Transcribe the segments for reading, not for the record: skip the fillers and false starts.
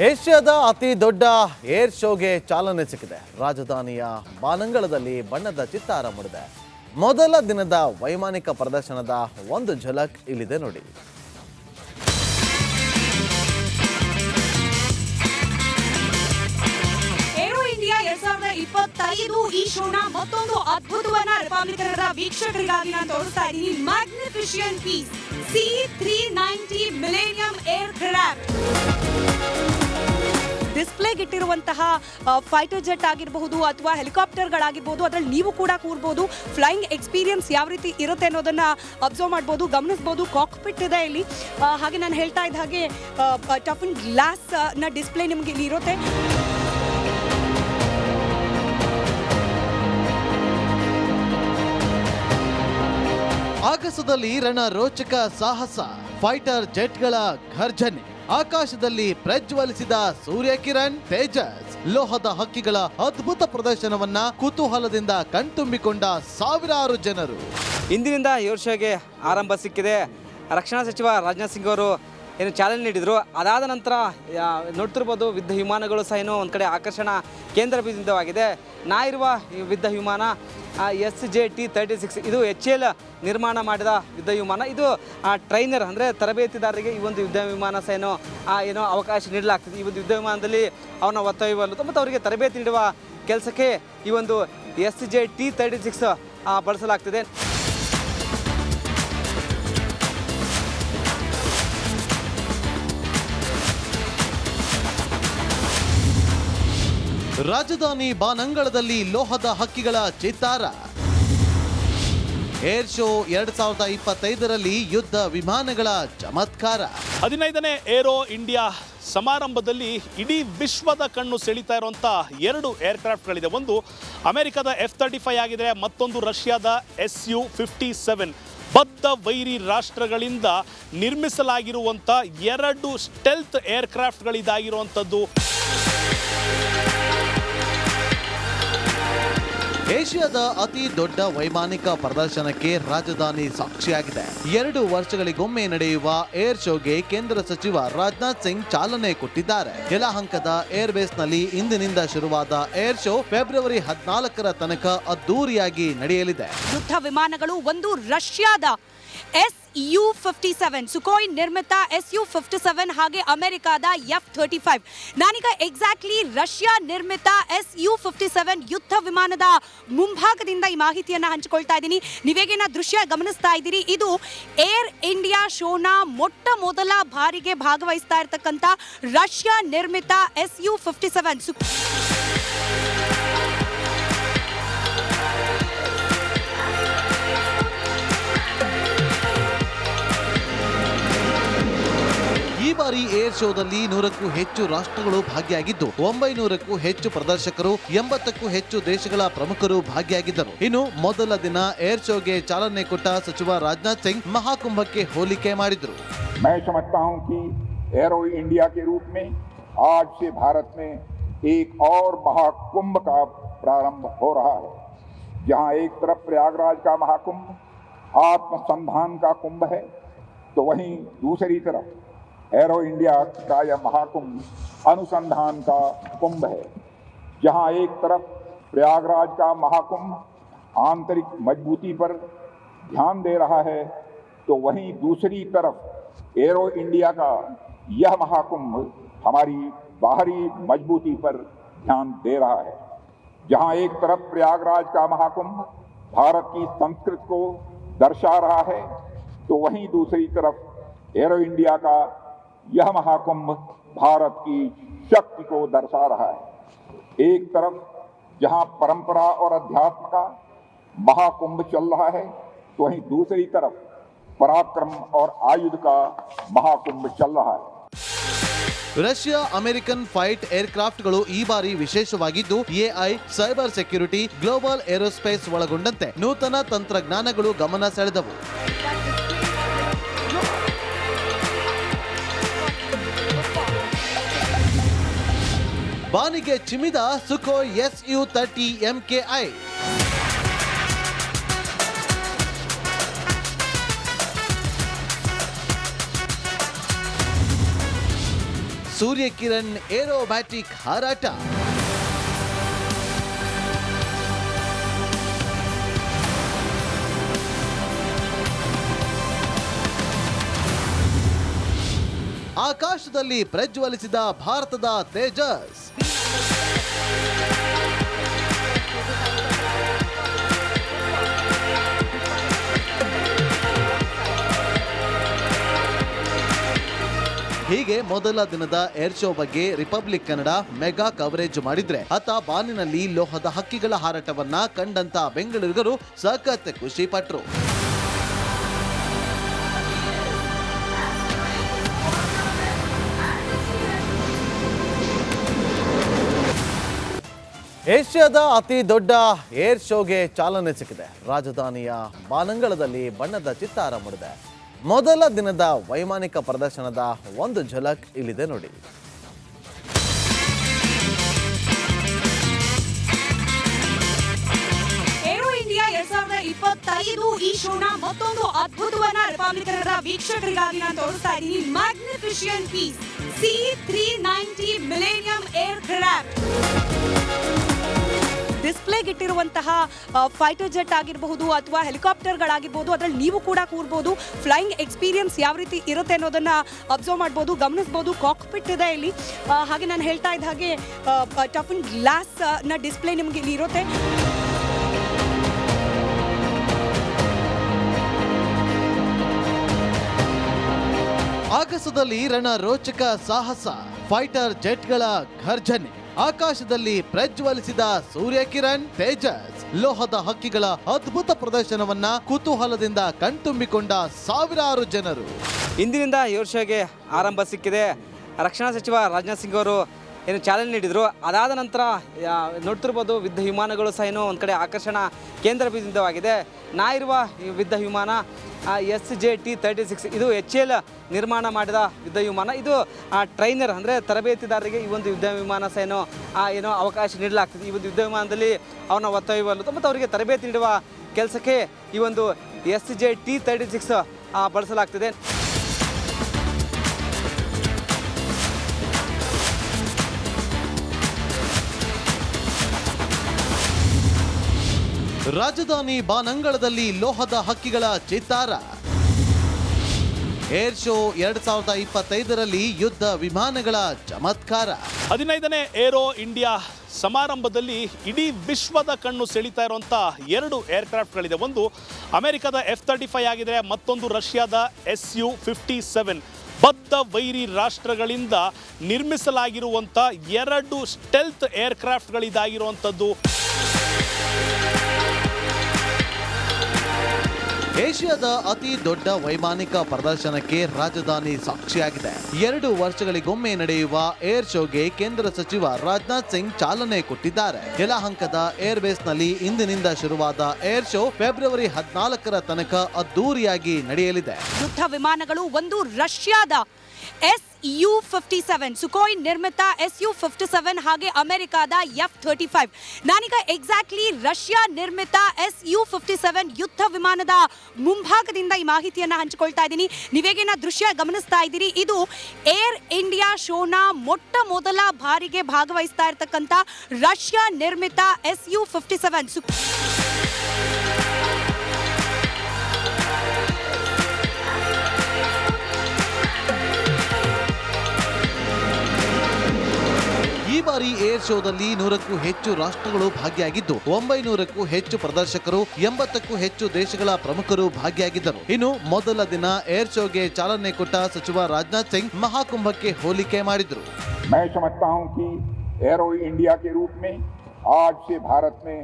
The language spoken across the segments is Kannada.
ಏಷ್ಯಾದ ಅತಿ ದೊಡ್ಡ ಏರ್ ಶೋಗೆ ಚಾಲನೆ ಸಿಕ್ಕಿದೆ. ರಾಜಧಾನಿಯ ಬಾನಂಗಳದಲ್ಲಿ ಬಣ್ಣದ ಚಿತ್ತಾರ ಮೂಡಿದೆ. ಮೊದಲ ದಿನದ ವೈಮಾನಿಕ ಪ್ರದರ್ಶನದ ಒಂದು ಝಲಕ್ ಇಲ್ಲಿದೆ ನೋಡಿ. ಏರೋ ಇಂಡಿಯಾ 2025 ಈ ಶೋನ ಮತ್ತೊಂದು ಅದ್ಭುತವನ್ನ ರಿಪಬ್ಲಿಕನ್ನರ ವೀಕ್ಷಕರಿಗಾಗಿ ನಾನು ತೋರಿಸ್ತಾ ಇದ್ದೀನಿ. Magnificent piece C390 millennium aircraft. ಡಿಸ್ಪ್ಲೇಗಿಟ್ಟಿರುವಂತಹ ಫೈಟರ್ ಜೆಟ್ ಆಗಿರಬಹುದು ಅಥವಾ ಹೆಲಿಕಾಪ್ಟರ್ಗಳಾಗಿರ್ಬೋದು, ಅದರಲ್ಲಿ ನೀವು ಕೂಡ ಕೂರ್ಬೋದು. ಫ್ಲೈಯಿಂಗ್ ಎಕ್ಸ್ಪೀರಿಯನ್ಸ್ ಯಾವ ರೀತಿ ಇರುತ್ತೆ ಅನ್ನೋದನ್ನ ಅಬ್ಸರ್ವ್ ಮಾಡ್ಬೋದು, ಗಮನಿಸ್ಬೋದು. ಕಾಕ್ಪಿಟ್ ಇದೆ ಇಲ್ಲಿ. ಹಾಗೆ ನಾನು ಹೇಳ್ತಾ ಇದ್ದ ಹಾಗೆ ಟಫನ್ ಗ್ಲಾಸ್ ನ ಡಿಸ್ಪ್ಲೇ ನಿಮಗೆ ಇಲ್ಲಿ ಇರುತ್ತೆ. ಆಗಸದಲ್ಲಿ ರಣರೋಚಕ ಸಾಹಸ, ಫೈಟರ್ ಜೆಟ್ಗಳ ಘರ್ಜನೆ, ಆಕಾಶದಲ್ಲಿ ಪ್ರಜ್ವಲಿಸಿದ ಸೂರ್ಯಕಿರಣ್, ತೇಜಸ್, ಲೋಹದ ಹಕ್ಕಿಗಳ ಅದ್ಭುತ ಪ್ರದರ್ಶನವನ್ನ ಕುತೂಹಲದಿಂದ ಕಣ್ತುಂಬಿಕೊಂಡ ಸಾವಿರಾರು ಜನರು. ಇಂದಿನಿಂದ ಏರ್ ಶೋಗೆ ಆರಂಭ ಸಿಕ್ಕಿದೆ. ರಕ್ಷಣಾ ಸಚಿವ ರಾಜನಾಥ್ ಸಿಂಗ್ ಅವರು ಏನು ಚಾಲನೆ ನೀಡಿದರು. ಅದಾದ ನಂತರ ನೋಡ್ತಿರ್ಬೋದು, ಯುದ್ಧ ವಿಮಾನಗಳು ಸಹ ಏನೋ ಒಂದು ಕಡೆ ಆಕರ್ಷಣಾ ಕೇಂದ್ರ ಬಿಂದುವಾಗಿದೆ. ನಾ ಇರುವ ಯುದ್ಧ ವಿಮಾನ SJT-36. ಇದು HAL ನಿರ್ಮಾಣ ಮಾಡಿದ ಯುದ್ಧ ವಿಮಾನ. ಇದು ಟ್ರೈನರ್ ಅಂದರೆ ತರಬೇತಿದಾರರಿಗೆ ಈ ಒಂದು ಯುದ್ಧ ವಿಮಾನ ಸಹ ಏನೋ ಅವಕಾಶ ನೀಡಲಾಗ್ತದೆ. ಈ ಒಂದು ಯುದ್ಧ ವಿಮಾನದಲ್ಲಿ ಅವನ ಒತ್ತೊಯ್ಯಲು ಮತ್ತು ಅವರಿಗೆ ತರಬೇತಿ ನೀಡುವ ಕೆಲಸಕ್ಕೆ ಈ ಒಂದು SJT-36 ಬಳಸಲಾಗ್ತದೆ. ರಾಜಧಾನಿ ಬಾನಂಗಳದಲ್ಲಿ ಲೋಹದ ಹಕ್ಕಿಗಳ ಚಿತ್ತಾರ. ಏರ್ ಶೋ 2025ರಲ್ಲಿ ಯುದ್ಧ ವಿಮಾನಗಳ ಚಮತ್ಕಾರ. 15ನೇ ಏರೋ ಇಂಡಿಯಾ ಸಮಾರಂಭದಲ್ಲಿ ಇಡೀ ವಿಶ್ವದ ಕಣ್ಣು ಸೆಳೀತಾ ಇರುವಂಥ 2 ಏರ್ಕ್ರಾಫ್ಟ್ಗಳಿದೆ. ಒಂದು ಅಮೆರಿಕದ F-35 ಆಗಿದೆ, ಮತ್ತೊಂದು ರಷ್ಯಾದ Su-57. ಬದ್ಧ ವೈರಿ ರಾಷ್ಟ್ರಗಳಿಂದ ನಿರ್ಮಿಸಲಾಗಿರುವಂಥ 2 ಸ್ಟೆಲ್ತ್ ಏರ್ಕ್ರಾಫ್ಟ್ಗಳಿದಾಗಿರುವಂಥದ್ದು. ಏಷ್ಯಾದ ಅತಿ ದೊಡ್ಡ ವೈಮಾನಿಕ ಪ್ರದರ್ಶನಕ್ಕೆ ರಾಜಧಾನಿ ಸಾಕ್ಷಿಯಾಗಿದೆ. 2 ವರ್ಷಗಳಿಗೊಮ್ಮೆ ನಡೆಯುವ ಏರ್ ಶೋಗೆ ಕೇಂದ್ರ ಸಚಿವ ರಾಜನಾಥ್ ಸಿಂಗ್ ಚಾಲನೆ ಕೊಟ್ಟಿದ್ದಾರೆ. ಯಲಹಂಕದ ಏರ್ಬೇಸ್ನಲ್ಲಿ ಇಂದಿನಿಂದ ಶುರುವಾದ ಏರ್ ಶೋ ಫೆಬ್ರವರಿ 14ರ ತನಕ ಅದ್ದೂರಿಯಾಗಿ ನಡೆಯಲಿದೆ. ಯುದ್ಧ ವಿಮಾನಗಳು, ಒಂದು ರಷ್ಯಾದ Su-57 ಸುಖೋಯ್ ನಿರ್ಮಿತ Su-57 ಹಾಗೆ ಅಮೆರಿಕಾದ F-35. ನಾನೀಗ ಎಕ್ಸಾಕ್ಟ್ಲಿ ರಷ್ಯಾ ನಿರ್ಮಿತ Su-57 ಯುದ್ಧ ವಿಮಾನದ ಮುಂಭಾಗದಿಂದ ಈ ಮಾಹಿತಿಯನ್ನು ಹಂಚಿಕೊಳ್ತಾ ಇದ್ದೀನಿ. ನೀವೇಗೇನ ದೃಶ್ಯ ಗಮನಿಸ್ತಾ ಇದ್ದೀರಿ, ಇದು ಏರ್ ಇಂಡಿಯಾ ಶೋನ ಮೊಟ್ಟ ಮೊದಲ ಬಾರಿಗೆ ಭಾಗವಹಿಸ್ತಾ ಇರತಕ್ಕಂಥ ರಷ್ಯಾ ನಿರ್ಮಿತ Su-57. ಈ ಬಾರಿ ಏರ್ ಶೋದಲ್ಲಿ 100ಕ್ಕೂ ಹೆಚ್ಚು ರಾಷ್ಟ್ರಗಳು ಭಾಗಿಯಾಗಿದ್ದು 900ಕ್ಕೂ ಹೆಚ್ಚು ಪ್ರದರ್ಶಕರು, 80ಕ್ಕೂ ಹೆಚ್ಚು ದೇಶಗಳ ಪ್ರಮುಖರು ಭಾಗಿಯಾಗಿದ್ದರು. ಇನ್ನು ಮೊದಲ ದಿನ ಏರ್ ಶೋಗೆ ಚಾಲನೆ ಕೊಟ್ಟ ಸಚಿವ ರಾಜನಾಥ್ ಸಿಂಗ್ ಮಹಾಕುಂಭಕ್ಕೆ ಹೋಲಿಕೆ ಮಾಡಿದರು. मैं समझता हूं कि एरो इंडिया के रूप में आज से भारत में एक और महाकुंभ का प्रारंभ हो रहा है, जहां एक तरफ प्रयागराज का महाकुंभ आत्मसंधान का कुंभ है, तो वहीं दूसरी तरफ एरो इंडिया का यह महाकुंभ अनुसंधान का कुंभ है. जहां एक तरफ प्रयागराज का महाकुंभ आंतरिक मजबूती पर ध्यान दे रहा है, तो वहीं दूसरी तरफ एरो इंडिया का यह महाकुंभ हमारी बाहरी मजबूती पर ध्यान दे रहा है. जहां एक तरफ प्रयागराज का महाकुंभ भारत की संस्कृति को दर्शा रहा है, तो वहीं दूसरी तरफ एरो इंडिया का यह महाकुंभ भारत की शक्ति को दर्शा रहा है. एक तरफ जहां परंपरा और अध्यात्म का महाकुंभ चल रहा है, तो वहीं दूसरी तरफ पराक्रम और आयुध का महाकुंभ चल रहा है. ರಷ್ಯಾ ಅಮೆರಿಕನ್ ಫೈಟ್ ಏರ್ಕ್ರಾಫ್ಟ್ಗಳು ಈ ಬಾರಿ ವಿಶೇಷವಾಗಿದ್ದು AI, cyber security, global aerospace ಒಳಗೊಂಡಂತೆ ನೂತನ ತಂತ್ರಜ್ಞಾನಗಳು ಗಮನ ಸೆಳೆದವು. ಬಾನಿಗೆ ಚಿಮ್ಮಿದ Sukhoi Su-30 MKI. Suryakiran aerobatic ಹಾರಾಟ, ಆಕಾಶದಲ್ಲಿ ಪ್ರಜ್ವಲಿಸಿದ ಭಾರತದ ತೇಜಸ್, ಹೀಗೆ ಮೊದಲ ದಿನದ ಏರ್ ಶೋ ಬಗ್ಗೆ ರಿಪಬ್ಲಿಕ್ ಕನ್ನಡ ಮೆಗಾ ಕವರೇಜ್ ಮಾಡಿದ್ರೆ ಆತ ಬಾನಿನಲ್ಲಿ ಲೋಹದ ಹಕ್ಕಿಗಳ ಹಾರಾಟವನ್ನ ಕಂಡಂತ ಬೆಂಗಳೂರಿಗರು ಸಖತ್ ಖುಷಿ ಪಟ್ರು. ಏಷ್ಯಾದ ಅತಿ ದೊಡ್ಡ ಏರ್ ಶೋಗೆ ಚಾಲನೆ ಸಿಕ್ಕಿದೆ. ರಾಜಧಾನಿಯ ಬಾನಂಗಳದಲ್ಲಿ ಬಣ್ಣದ ಚಿತ್ತಾರ ಮೂಡಿದೆ. ಮೊದಲ ದಿನದ ವೈಮಾನಿಕ ಪ್ರದರ್ಶನದ ಒಂದು ಝಲಕ್ ಇಲ್ಲಿದೆ ನೋಡಿ. ಏರೋ ಇಂಡಿಯಾ 2025 ಈ ಶೋನ ಮತ್ತೊಂದು ಅದ್ಭುತವನ್ನ ರಿಪಬ್ಲಿಕ್ ಕನ್ನಡ ವೀಕ್ಷಕರಿಗಾಗಿ ನಾನು ತೋರಿಸ್ತಾ ಇದ್ದೀನಿ. Magnificent piece C390 millennium aircraft. ಡಿಸ್ಪ್ಲೇಗೆ ಇಟ್ಟಿರುವಂತಹ ಫೈಟರ್ ಜೆಟ್ ಆಗಿರಬಹುದು ಅಥವಾ ಹೆಲಿಕಾಪ್ಟರ್ಗಳಾಗಿರ್ಬೋದು, ಅದರಲ್ಲಿ ನೀವು ಕೂಡ ಕೂರ್ಬೋದು. ಫ್ಲೈಯಿಂಗ್ ಎಕ್ಸ್ಪೀರಿಯನ್ಸ್ ಯಾವ ರೀತಿ ಇರುತ್ತೆ ಅನ್ನೋದನ್ನು ಅಬ್ಸರ್ವ್ ಮಾಡ್ಬೋದು, ಗಮನಿಸ್ಬೋದು. ಕಾಕ್ಪಿಟ್ ಇದೆ ಇಲ್ಲಿ. ಹಾಗೆ ನಾನು ಹೇಳ್ತಾ ಇದ್ದ ಹಾಗೆ ಟಫ್ ಅಂಡ್ ಗ್ಲಾಸ್ನ ಡಿಸ್ಪ್ಲೇ ನಿಮಗೆ ಇಲ್ಲಿ ಇರುತ್ತೆ. ಆಗಸದಲ್ಲಿ ರಣರೋಚಕ ಸಾಹಸ, ಫೈಟರ್ ಜೆಟ್ಗಳ ಘರ್ಜನೆ, ಆಕಾಶದಲ್ಲಿ ಪ್ರಜ್ವಲಿಸಿದ ಸೂರ್ಯಕಿರಣ್ ತೇಜಸ್, ಲೋಹದ ಹಕ್ಕಿಗಳ ಅದ್ಭುತ ಪ್ರದರ್ಶನವನ್ನ ಕುತೂಹಲದಿಂದ ಕಣ್ತುಂಬಿಕೊಂಡ ಸಾವಿರಾರು ಜನರು. ಇಂದಿನಿಂದ ಏರ್ ಶೋಗೆ ಆರಂಭ ಸಿಕ್ಕಿದೆ. ರಕ್ಷಣಾ ಸಚಿವ ರಾಜನಾಥ್ ಸಿಂಗ್ ಅವರು ಏನು ಚಾಲನೆ ನೀಡಿದರು. ಅದಾದ ನಂತರ ನೋಡ್ತಿರ್ಬೋದು, ಯುದ್ಧ ವಿಮಾನಗಳು ಸಹ ಏನೋ ಒಂದು ಕಡೆ ಆಕರ್ಷಣಾ ಕೇಂದ್ರ ಬಿಂದುವಾಗಿದೆ. ನಾ ಇರುವ ಯುದ್ಧ ವಿಮಾನ SJT-36. ಇದು HAL ನಿರ್ಮಾಣ ಮಾಡಿದ ಯುದ್ಧ ವಿಮಾನ. ಇದು ಟ್ರೈನರ್ ಅಂದರೆ ತರಬೇತಿದಾರರಿಗೆ ಈ ಒಂದು ಯುದ್ಧ ವಿಮಾನ ಸಹ ಏನೋ ಅವಕಾಶ ನೀಡಲಾಗ್ತದೆ. ಈ ಒಂದು ಯುದ್ಧ ವಿಮಾನದಲ್ಲಿ ಅವನ ಒತ್ತೊಯ್ಯಲು ಮತ್ತು ಅವರಿಗೆ ತರಬೇತಿ ನೀಡುವ ಕೆಲಸಕ್ಕೆ ಈ ಒಂದು SJT-36 ಬಳಸಲಾಗ್ತದೆ. ರಾಜಧಾನಿ ಬಾನಂಗಳದಲ್ಲಿ ಲೋಹದ ಹಕ್ಕಿಗಳ ಚಿತ್ತಾರ. ಏರ್ ಶೋ 2025ರಲ್ಲಿ ಯುದ್ಧ ವಿಮಾನಗಳ ಚಮತ್ಕಾರ. 15ನೇ ಏರೋ ಇಂಡಿಯಾ ಸಮಾರಂಭದಲ್ಲಿ ಇಡೀ ವಿಶ್ವದ ಕಣ್ಣು ಸೆಳೀತಾ ಇರುವಂಥ 2 ಏರ್ಕ್ರಾಫ್ಟ್ಗಳಿದೆ. ಒಂದು ಅಮೆರಿಕದ F-35 ಆಗಿದ್ರೆ, ಮತ್ತೊಂದು ರಷ್ಯಾದ Su-57. ಬದ್ಧ ವೈರಿ ರಾಷ್ಟ್ರಗಳಿಂದ ನಿರ್ಮಿಸಲಾಗಿರುವಂಥ 2 ಸ್ಟೆಲ್ತ್ ಏರ್ಕ್ರಾಫ್ಟ್ಗಳಿದಾಗಿರುವಂಥದ್ದು. ಏಷ್ಯಾದ ಅತಿ ದೊಡ್ಡ ವೈಮಾನಿಕ ಪ್ರದರ್ಶನಕ್ಕೆ ರಾಜಧಾನಿ ಸಾಕ್ಷಿಯಾಗಿದೆ. 2 ವರ್ಷಗಳಿಗೊಮ್ಮೆ ನಡೆಯುವ ಏರ್ ಶೋಗೆ ಕೇಂದ್ರ ಸಚಿವ ರಾಜನಾಥ್ ಸಿಂಗ್ ಚಾಲನೆ ಕೊಟ್ಟಿದ್ದಾರೆ. ಯಲಹಂಕದ ಏರ್ಬೇಸ್ನಲ್ಲಿ ಇಂದಿನಿಂದ ಶುರುವಾದ ಏರ್ ಶೋ ಫೆಬ್ರವರಿ 14ರ ತನಕ ಅದ್ದೂರಿಯಾಗಿ ನಡೆಯಲಿದೆ. ಯುದ್ಧ ವಿಮಾನಗಳು, ಒಂದು ರಷ್ಯಾದ Su-57 ಸುಕೋಯ್ ನಿರ್ಮಿತ Su-57 ಹಾಗೆ ಅಮೆರಿಕಾದ F-35. ನಾನೀಗ ಎಕ್ಸಾಕ್ಟ್ಲಿ ರಷ್ಯಾ ನಿರ್ಮಿತ Su-57 ಯುದ್ಧ ವಿಮಾನದ ಮುಂಭಾಗದಿಂದ ಈ ಮಾಹಿತಿಯನ್ನು ಹಂಚಿಕೊಳ್ತಾ ಇದ್ದೀನಿ. ನೀವೇಗೇನ ದೃಶ್ಯ ಗಮನಿಸ್ತಾ ಇದ್ದೀರಿ, ಇದು ಏರ್ ಇಂಡಿಯಾ ಶೋನ ಮೊಟ್ಟ ಮೊದಲ ಬಾರಿಗೆ ಭಾಗವಹಿಸ್ತಾ ಇರತಕ್ಕಂಥ ರಷ್ಯಾ ನಿರ್ಮಿತ Su-57. ಈ ಬಾರಿ ಏರ್ ಶೋದಲ್ಲಿ 100ಕ್ಕೂ ಹೆಚ್ಚು ರಾಷ್ಟ್ರಗಳು ಭಾಗಿಯಾಗಿದ್ದು, 900ಕ್ಕೂ ಹೆಚ್ಚು ಪ್ರದರ್ಶಕರು, 80ಕ್ಕೂ ಹೆಚ್ಚು ದೇಶಗಳ ಪ್ರಮುಖರು ಭಾಗಿಯಾಗಿದ್ದರು. ಇನ್ನು ಮೊದಲ ದಿನ ಏರ್ ಶೋಗೆ ಚಾಲನೆ ಕೊಟ್ಟ ಸಚಿವ ರಾಜನಾಥ್ ಸಿಂಗ್ ಮಹಾಕುಂಭಕ್ಕೆ ಹೋಲಿಕೆ ಮಾಡಿದರು. मैं समझता हूं कि एरो इंडिया के रूप में आज से भारत में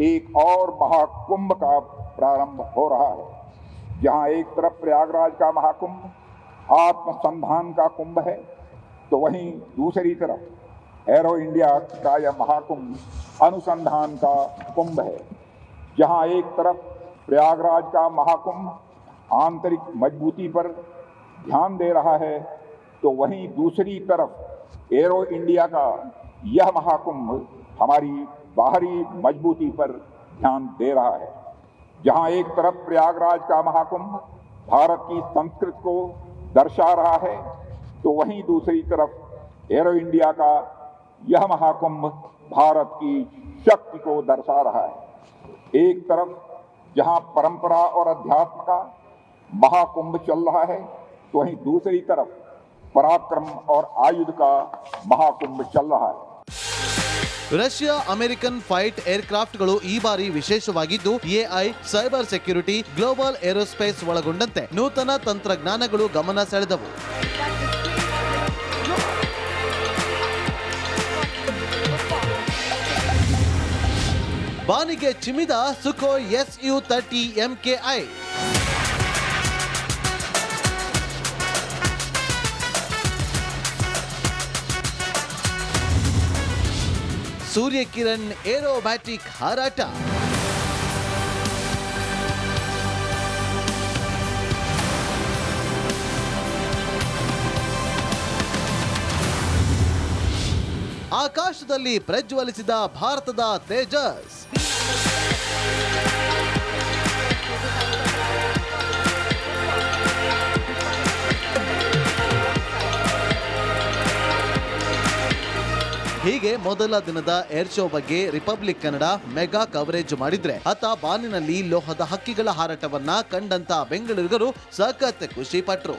एक और महाकुंभ का प्रारंभ हो रहा है, जहां एक तरफ प्रयागराज का महाकुंभ आत्मसंधान का कुंभ है, तो वहीं दूसरी तरफ एरो इंडिया का यह महाकुंभ अनुसंधान का कुंभ है. जहां एक तरफ प्रयागराज का महाकुंभ आंतरिक मजबूती पर ध्यान दे रहा है, तो वहीं दूसरी तरफ एरो इंडिया का यह महाकुंभ हमारी बाहरी मजबूती पर ध्यान दे रहा है. जहां एक तरफ प्रयागराज का महाकुंभ भारत की संस्कृति को दर्शा रहा है, तो वहीं दूसरी तरफ एरो इंडिया का यह महाकुंभ भारत की शक्ति को दर्शा रहा है। एक तरफ जहां परंपरा और अध्यात्म का महाकुंभ चल रहा है, तो वहीं दूसरी तरफ पराक्रम और आयुध का महाकुंभ चल रहा है। ರಷ್ಯಾ ಅಮೆರಿಕನ್ ಫೈಟ್ ಏರ್ಕ್ರಾಫ್ಟ್ಗಳು ಈ ಬಾರಿ ವಿಶೇಷವಾಗಿದ್ದು AI, cyber security, global aerospace ಒಳಗೊಂಡಂತೆ ನೂತನ ತಂತ್ರಜ್ಞಾನಗಳು ಗಮನ ಸೆಳೆದವು. ಬಾನಿಗೆ ಚಿಮ್ಮಿದ Sukhoi Su-30 MKI. Surya Kiran aerobatic ಹಾರಾಟ. ಆಕಾಶದಲ್ಲಿ ಪ್ರಜ್ವಲಿಸಿದ ಭಾರತದ ತೇಜಸ್. ಹೀಗೆ ಮೊದಲ ದಿನದ ಏರ್ ಶೋ ಬಗ್ಗೆ ರಿಪಬ್ಲಿಕ್ ಕನ್ನಡ ಮೆಗಾ ಕವರೇಜ್ ಮಾಡಿದ್ರೆ ಆತ ಬಾನಿನಲ್ಲಿ ಲೋಹದ ಹಕ್ಕಿಗಳ ಹಾರಾಟವನ್ನ ಕಂಡಂತ ಬೆಂಗಳೂರಿಗರು ಸಖತ್ ಖುಷಿ ಪಟ್ರು.